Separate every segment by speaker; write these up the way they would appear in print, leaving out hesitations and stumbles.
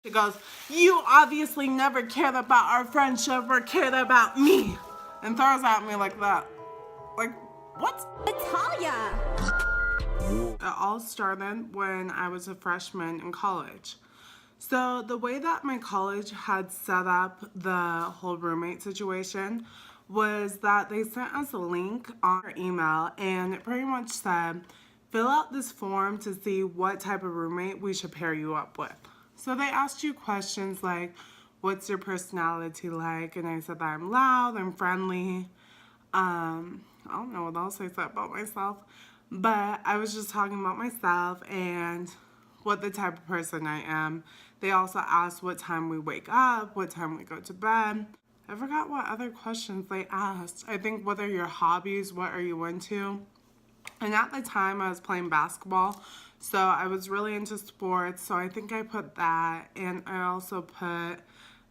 Speaker 1: She goes, "You obviously never cared about our friendship or cared about me," and throws at me like that. Like, what?
Speaker 2: Natalia!
Speaker 1: It all started when I was a freshman in college. So the way that my college had set up the whole roommate situation was that they sent us a link on our email, and it pretty much said, fill out this form to see what type of roommate we should pair you up with. So they asked you questions like, what's your personality like? And I said that I'm loud, I'm friendly. I don't know what else I said about myself, but I was just talking about myself and what the type of person I am. They also asked what time we wake up, what time we go to bed. I forgot what other questions they asked. I think what are your hobbies, what are you into? And at the time I was playing basketball, so I was really into sports, so I think I put that, and I also put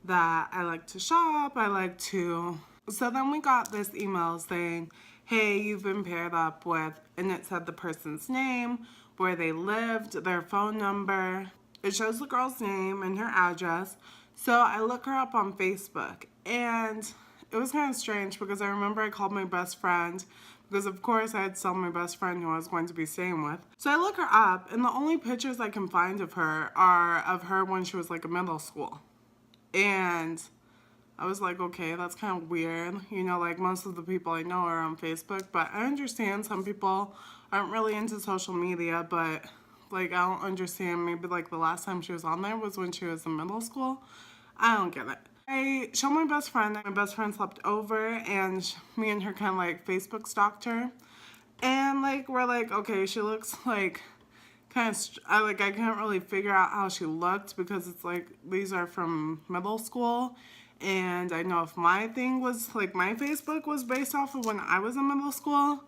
Speaker 1: that I like to shop, So then we got this email saying, hey, you've been paired up with, and it said the person's name, where they lived, their phone number. It shows the girl's name and her address. So I look her up on Facebook, and it was kind of strange because I remember I called my best friend because of course I had told my best friend who I was going to be staying with. So I look her up, and the only pictures I can find of her are of her when she was like in middle school. And I was like, okay, that's kind of weird. You know, like most of the people I know are on Facebook, but I understand some people aren't really into social media, but like I don't understand, maybe like the last time she was on there was when she was in middle school. I don't get it. I showed my best friend. My best friend slept over, and me and her kind of like Facebook stalked her. And like we're like, okay, she looks like kind of I can't really figure out how she looked because it's like these are from middle school, and I know if my thing was like my Facebook was based off of when I was in middle school.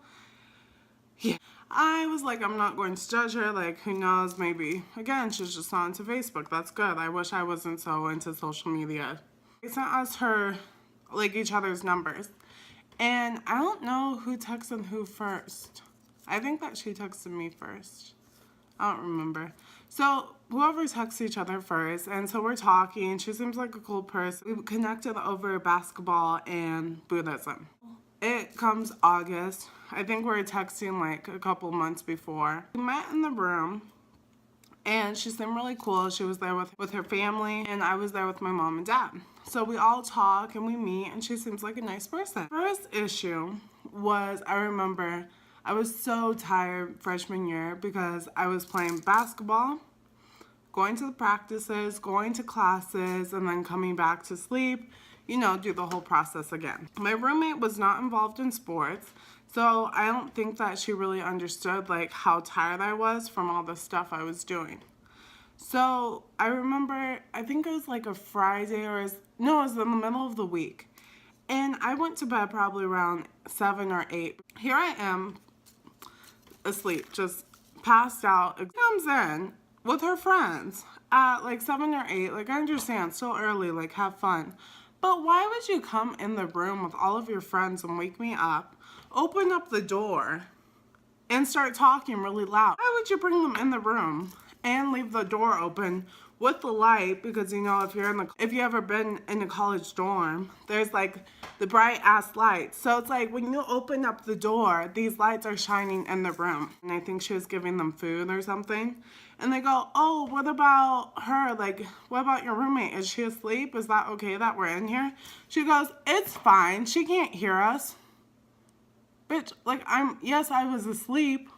Speaker 1: Yeah, I was like, I'm not going to judge her, like who knows, maybe again she's just not into Facebook. That's good. I wish I wasn't so into social media. They sent us her like each other's numbers, and I don't know who texted who first. I think that she texted me first. I don't remember. So whoever texts each other first, and so we're talking. She seems like a cool person. We connected over basketball and Buddhism. It comes August. I think we were texting like a couple months before. We met in the room, and she seemed really cool. She was there with her family, and I was there with my mom and dad. So we all talk and we meet, and she seems like a nice person. First issue was, I remember I was so tired freshman year because I was playing basketball, going to the practices, going to classes, and then coming back to sleep, you know, do the whole process again. My roommate was not involved in sports, so I don't think that she really understood like how tired I was from all the stuff I was doing. So I remember, I think it was like a Friday it was in the middle of the week. And I went to bed probably around 7 or 8. Here I am, asleep, just passed out. It comes in with her friends at like 7 or 8. Like, I understand, still early, like have fun. But why would you come in the room with all of your friends and wake me up, open up the door, and start talking really loud? Why would you bring them in the room and leave the door open with the light? Because you know, if you ever been in a college dorm, there's like the bright ass lights. So it's like when you open up the door, these lights are shining in the room. And I think she was giving them food or something. And they go, oh, what about her? Like, what about your roommate? Is she asleep? Is that okay that we're in here? She goes, it's fine. She can't hear us. Bitch, like yes, I was asleep.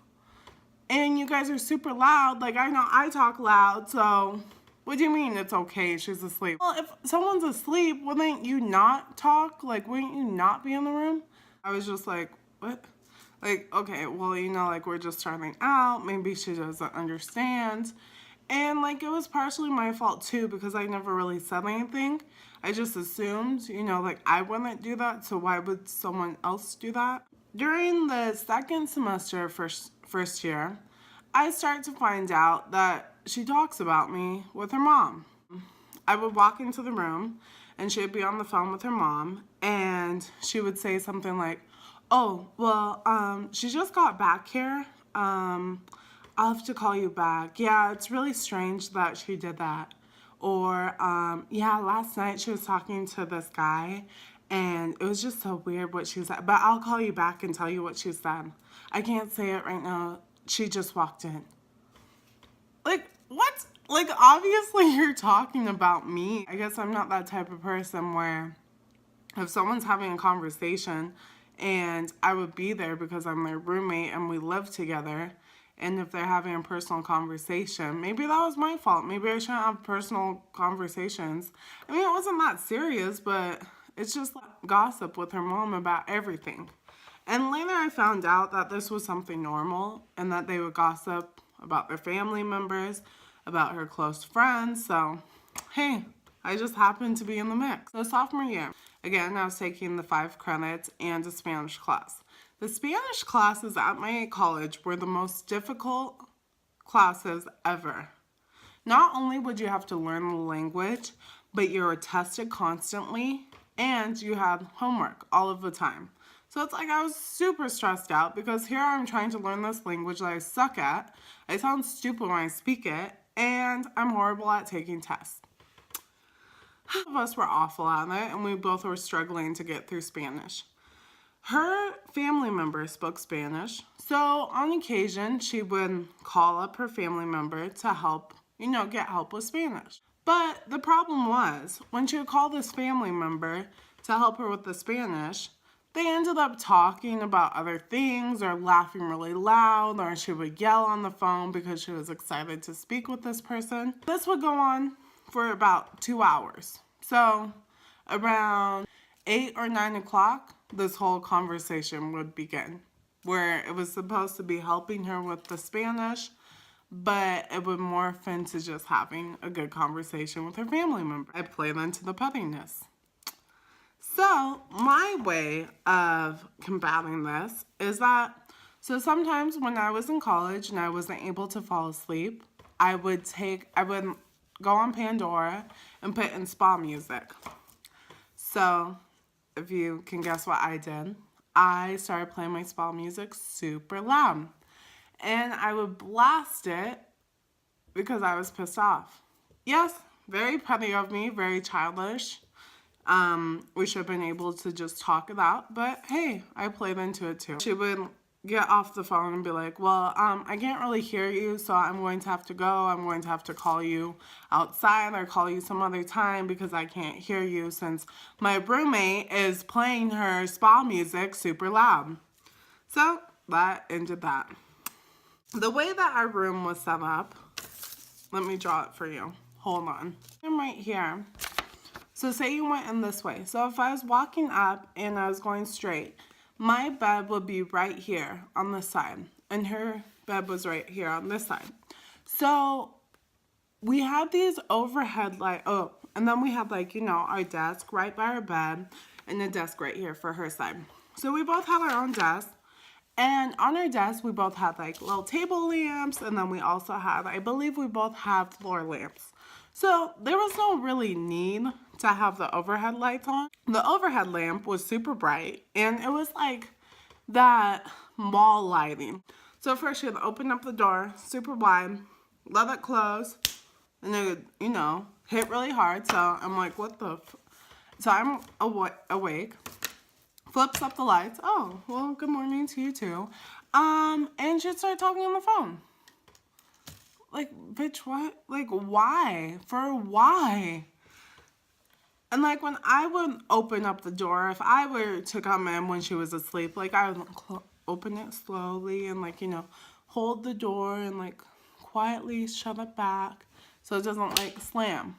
Speaker 1: And you guys are super loud. Like, I know I talk loud, so what do you mean it's okay she's asleep? Well, if someone's asleep, wouldn't you not talk? Like, wouldn't you not be in the room? I was just like, what? Like, okay, well, you know, like, we're just starting out. Maybe she doesn't understand. And, like, it was partially my fault, too, because I never really said anything. I just assumed, you know, like, I wouldn't do that, so why would someone else do that? During the second semester of first year, I started to find out that she talks about me with her mom. I would walk into the room, and she would be on the phone with her mom, and she would say something like, oh, well, she just got back here. I'll have to call you back. Yeah, it's really strange that she did that. Or, yeah, last night she was talking to this guy, and it was just so weird what she said. But I'll call you back and tell you what she said. I can't say it right now. She just walked in. Like, what? Like, obviously you're talking about me. I guess I'm not that type of person where if someone's having a conversation and I would be there because I'm their roommate and we live together, and if they're having a personal conversation, maybe that was my fault. Maybe I shouldn't have personal conversations. I mean, it wasn't that serious, but it's just like gossip with her mom about everything. And later I found out that this was something normal and that they would gossip about their family members, about her close friends. So, hey, I just happened to be in the mix. So sophomore year, again, I was taking the 5 credits and a Spanish class. The Spanish classes at my college were the most difficult classes ever. Not only would you have to learn the language, but you were tested constantly and you had homework all of the time. So it's like I was super stressed out because here I'm trying to learn this language that I suck at. I sound stupid when I speak it, and I'm horrible at taking tests. Half of us were awful at it, and we both were struggling to get through Spanish. Her family member spoke Spanish, so on occasion she would call up her family member to help, get help with Spanish. But the problem was, when she would call this family member to help her with the Spanish, they ended up talking about other things or laughing really loud, or she would yell on the phone because she was excited to speak with this person. This would go on for about 2 hours. So around 8 or 9 o'clock, this whole conversation would begin, where it was supposed to be helping her with the Spanish, but it would morph into just having a good conversation with her family member. I played into the pettiness. So my way of combating this is that, so sometimes when I was in college and I wasn't able to fall asleep, I would go on Pandora and put in spa music. So if you can guess what I did, I started playing my spa music super loud. And I would blast it because I was pissed off. Yes, very petty of me, very childish. We should have been able to just talk it out, but hey, I played into it too. She would get off the phone and be like, well, I can't really hear you, so I'm going to have to go. I'm going to have to call you outside or call you some other time because I can't hear you since my roommate is playing her spa music super loud. So that ended that. The way that our room was set up, let me draw it for you. Hold on. I'm right here. So say you went in this way. So if I was walking up and I was going straight, my bed would be right here on this side. And her bed was right here on this side. So we had these overhead and then we had our desk right by our bed and a desk right here for her side. So we both had our own desk. And on our desk, we both had little table lamps. And then we also had, I believe we both had floor lamps. So there was no really need to have the overhead lights on. The overhead lamp was super bright, and it was like that mall lighting. So first you had to open up the door super wide, let it close, and it would, hit really hard. So I'm like, what the So I'm awake, flips up the lights. Oh, well, good morning to you too. And she'd start talking on the phone. Like, bitch, what? Like, why? For why? And when I would open up the door, if I were to come in when she was asleep, I would open it slowly and hold the door and quietly shut it back so it doesn't slam.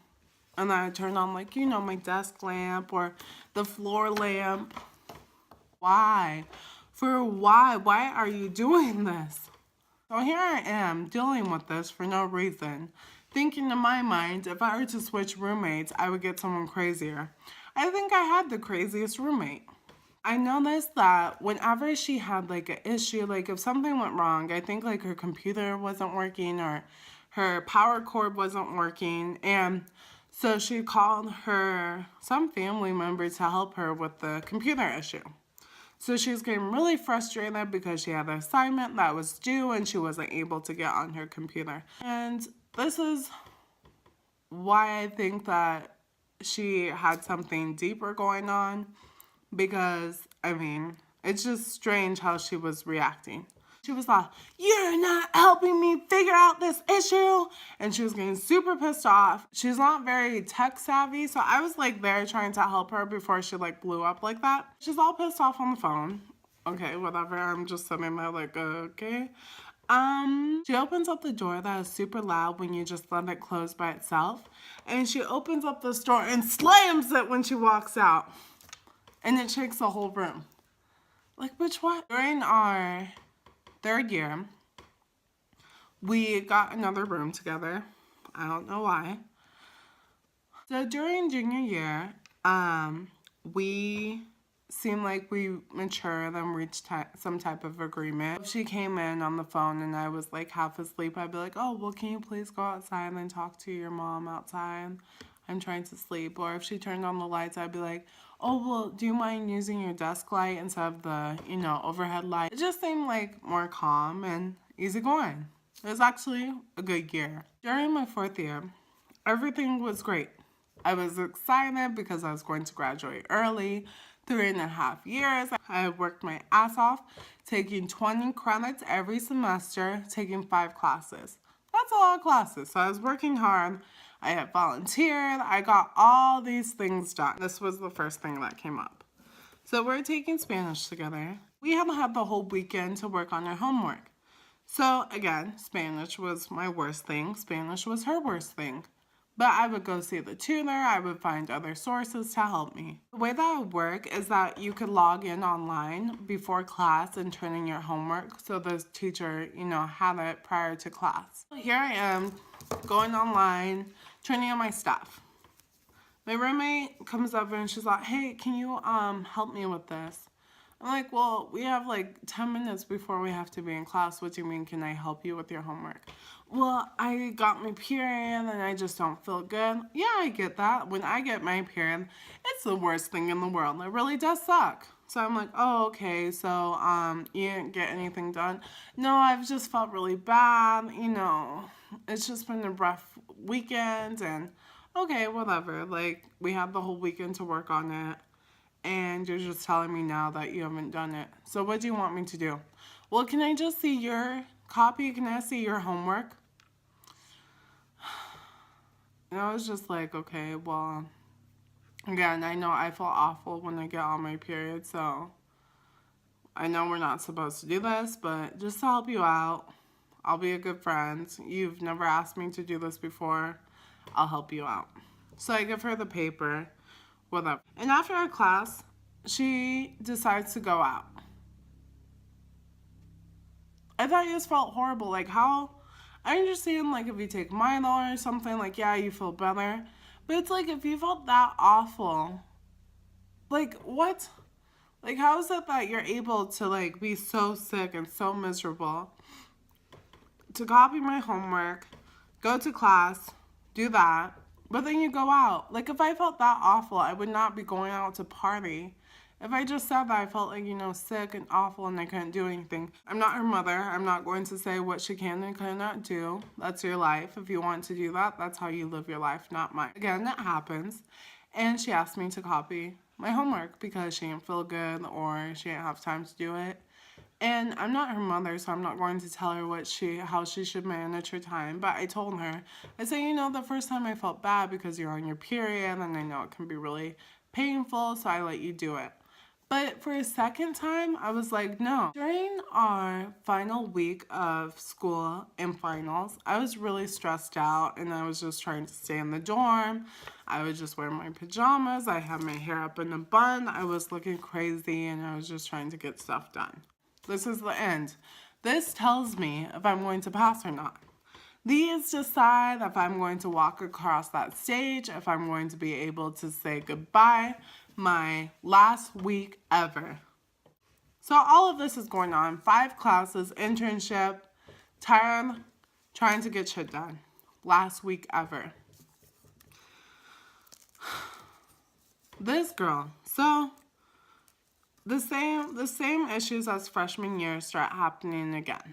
Speaker 1: And then I turn on my desk lamp or the floor lamp. Why? For why? Why are you doing this? So here I am dealing with this for no reason, thinking in my mind if I were to switch roommates, I would get someone crazier. I think I had the craziest roommate. I noticed that whenever she had an issue, if something went wrong, I think her computer wasn't working or her power cord wasn't working, and so she called some family member to help her with the computer issue. So she was getting really frustrated because she had an assignment that was due and she wasn't able to get on her computer. And this is why I think that she had something deeper going on, because, I mean, it's just strange how she was reacting. She was like, "You're not helping me figure out this issue." And she was getting super pissed off. She's not very tech savvy, so I was like there trying to help her before she like blew up like that. She's all pissed off on the phone. Okay, whatever. I'm just sitting there like, okay. She opens up the door that is super loud when you just let it close by itself. And she opens up this door and slams it when she walks out. And it shakes the whole room. Like, bitch, what? During our 3rd year, we got another room together. I don't know why. So during junior year, we seemed like we matured and reached some type of agreement. If she came in on the phone and I was like half asleep, I'd be like, "Oh, well, can you please go outside and talk to your mom outside? I'm trying to sleep." Or if she turned on the lights, I'd be like, "Oh, well, do you mind using your desk light instead of the, overhead light?" It just seemed like more calm and easygoing. It was actually a good year. During my 4th year, everything was great. I was excited because I was going to graduate early. 3.5 years. I worked my ass off, taking 20 credits every semester, taking 5 classes. That's a lot of classes. So I was working hard. I had volunteered. I got all these things done. This was the first thing that came up. So we're taking Spanish together. We haven't had the whole weekend to work on our homework. So again, Spanish was my worst thing. Spanish was her worst thing. But I would go see the tutor. I would find other sources to help me. The way that would work is that you could log in online before class and turn in your homework so the teacher, had it prior to class. Here I am going online, turning in my stuff. My roommate comes over and she's like, "Hey, can you help me with this?" I'm like, "Well, we have like 10 minutes before we have to be in class. What do you mean, can I help you with your homework?" "Well, I got my period and I just don't feel good." Yeah, I get that. When I get my period, it's the worst thing in the world. It really does suck. So I'm like, "Oh, okay, so you didn't get anything done?" "No, I've just felt really bad. It's just been a rough weekend." And okay, whatever. Like, we had the whole weekend to work on it. And you're just telling me now that you haven't done it. So what do you want me to do? "Well, can I just see your copy? Can I see your homework?" And I was just like, okay, well, again, I know I feel awful when I get on my period, so I know we're not supposed to do this, but just to help you out, I'll be a good friend. You've never asked me to do this before. I'll help you out. So I give her the paper, whatever. And after our class, she decides to go out. I thought you just felt horrible. Like, how? I understand, like, if you take Milo or something, like, yeah, you feel better. But it's like, if you felt that awful, like, what? Like, how is it that you're able to, like, be so sick and so miserable to copy my homework, go to class, do that, but then you go out? Like, if I felt that awful, I would not be going out to party. If I just said that I felt like, sick and awful and I couldn't do anything. I'm not her mother. I'm not going to say what she can and cannot do. That's your life. If you want to do that, that's how you live your life, not mine. Again, that happens. And she asked me to copy my homework because she didn't feel good or she didn't have time to do it. And I'm not her mother, so I'm not going to tell her how she should manage her time. But I told her, I said, the first time I felt bad because you're on your period and I know it can be really painful, so I let you do it. But for a second time, I was like, no. During our final week of school and finals, I was really stressed out and I was just trying to stay in the dorm. I was just wearing my pajamas. I had my hair up in a bun. I was looking crazy and I was just trying to get stuff done. This is the end. This tells me if I'm going to pass or not. These decide if I'm going to walk across that stage, if I'm going to be able to say goodbye. My last week ever. So all of this is going on. 5 classes, internship, tired, trying to get shit done. Last week ever. This girl. So the same issues as freshman year start happening again.